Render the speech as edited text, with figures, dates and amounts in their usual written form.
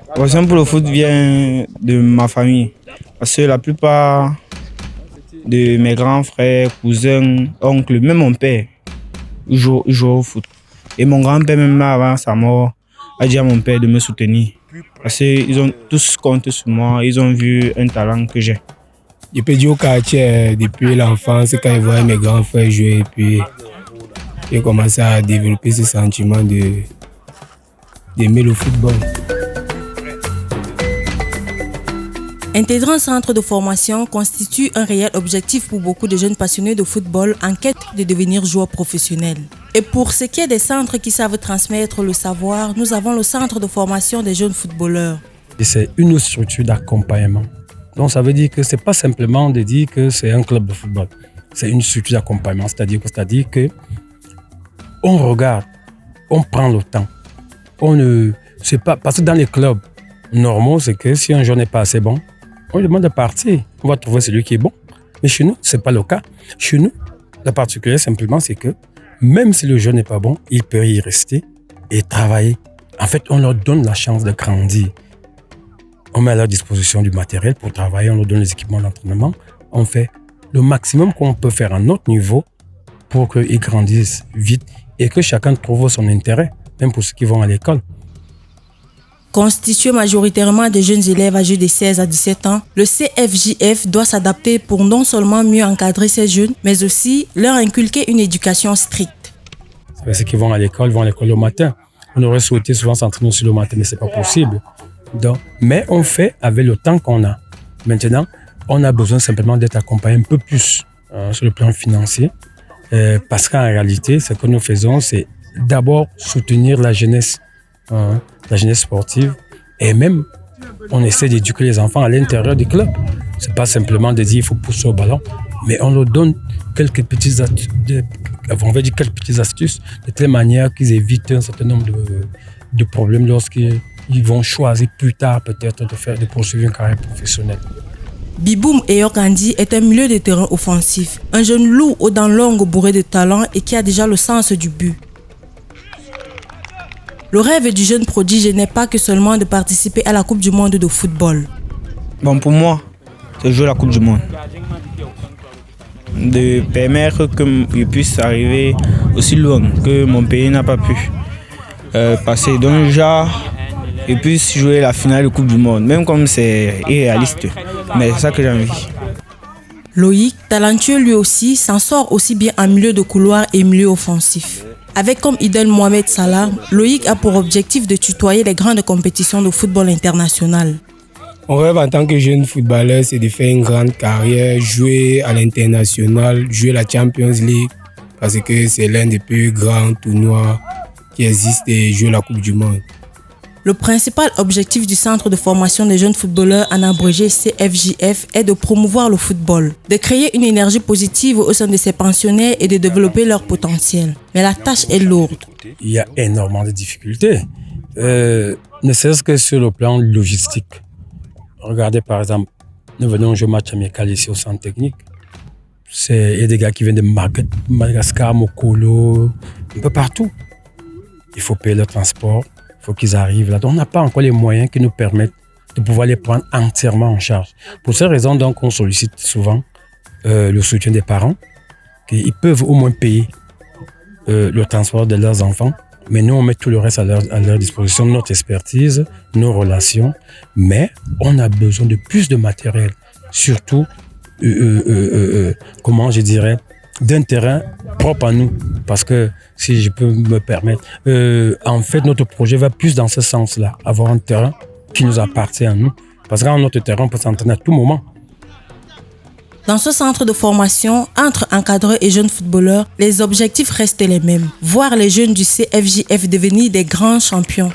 La passion pour le foot vient de ma famille. Parce que la plupart de mes grands frères, cousins, oncles, même mon père, joue au foot. Et mon grand-père, même avant sa mort, a dit à mon père de me soutenir. Parce qu'ils ont tous compté sur moi, ils ont vu un talent que j'ai. Je peux dire au quartier, depuis l'enfance, quand je voyais mes grands frères jouer, puis j'ai commencé à développer ce sentiment d'aimer le football. Intégrer un centre de formation constitue un réel objectif pour beaucoup de jeunes passionnés de football en quête de devenir joueurs professionnels. Et pour ce qui est des centres qui savent transmettre le savoir, nous avons le centre de formation des jeunes footballeurs. Et c'est une structure d'accompagnement. Donc ça veut dire que ce n'est pas simplement de dire que c'est un club de football. C'est une structure d'accompagnement, c'est-à-dire que on regarde, on prend le temps. C'est pas, parce que dans les clubs normaux, c'est que si un joueur n'est pas assez bon, on lui demande de partir. On va trouver celui qui est bon. Mais chez nous, ce n'est pas le cas. Chez nous, la particularité simplement, c'est que même si le joueur n'est pas bon, il peut y rester et travailler. En fait, on leur donne la chance de grandir. On met à leur disposition du matériel pour travailler, on leur donne les équipements d'entraînement. On fait le maximum qu'on peut faire à notre niveau pour qu'ils grandissent vite et que chacun trouve son intérêt, même pour ceux qui vont à l'école. Constitué majoritairement de jeunes élèves âgés de 16 à 17 ans, le CFJF doit s'adapter pour non seulement mieux encadrer ces jeunes, mais aussi leur inculquer une éducation stricte. Ceux qui vont à l'école le matin. On aurait souhaité souvent s'entraîner aussi le matin, mais ce n'est pas possible. Donc, mais on fait avec le temps qu'on a. Maintenant, on a besoin simplement d'être accompagné un peu plus sur le plan financier. Parce qu'en réalité, ce que nous faisons, c'est d'abord soutenir la jeunesse sportive. Et même, on essaie d'éduquer les enfants à l'intérieur du club. Ce n'est pas simplement de dire qu'il faut pousser au ballon, mais on leur donne quelques petites astuces de telle manière qu'ils évitent un certain nombre de problèmes lorsqu'ils vont choisir plus tard peut-être de poursuivre une carrière professionnelle. Biboum Eyokandi est un milieu de terrain offensif, un jeune loup aux dents longues bourré de talent et qui a déjà le sens du but. Le rêve du jeune prodige n'est pas que seulement de participer à la Coupe du Monde de football. Bon, pour moi, c'est jouer la Coupe du Monde. De permettre que je puisse arriver aussi loin que mon pays n'a pas pu passer. Donc, je puisse jouer la finale de Coupe du Monde, même comme c'est irréaliste. Mais c'est ça que j'ai envie. Loïc, talentueux lui aussi, s'en sort aussi bien en milieu de couloir et milieu offensif. Avec comme idole Mohamed Salah, Loïc a pour objectif de tutoyer les grandes compétitions de football international. Mon rêve en tant que jeune footballeur, c'est de faire une grande carrière, jouer à l'international, jouer la Champions League, parce que c'est l'un des plus grands tournois qui existent et jouer la Coupe du Monde. Le principal objectif du Centre de formation des jeunes footballeurs, en abrégé CFJF, est de promouvoir le football, de créer une énergie positive au sein de ces pensionnaires et de développer leur potentiel. Mais la tâche est lourde. Il y a énormément de difficultés, ne serait-ce que sur le plan logistique. Regardez par exemple, nous venons jouer match amical ici au centre technique. Il y a des gars qui viennent de Madagascar, Mokolo, un peu partout. Il faut payer le transport. Il faut qu'ils arrivent là. Donc, on n'a pas encore les moyens qui nous permettent de pouvoir les prendre entièrement en charge. Pour ces raisons, donc, on sollicite souvent le soutien des parents, qu'ils peuvent au moins payer le transport de leurs enfants. Mais nous, on met tout le reste à leur disposition, notre expertise, nos relations. Mais on a besoin de plus de matériel, surtout, d'un terrain propre à nous. Parce que, si je peux me permettre, en fait, notre projet va plus dans ce sens-là. Avoir un terrain qui nous appartient à nous. Parce que dans notre terrain, on peut s'entraîner à tout moment. Dans ce centre de formation, entre encadreurs et jeunes footballeurs, les objectifs restent les mêmes. Voir les jeunes du CFJF devenir des grands champions.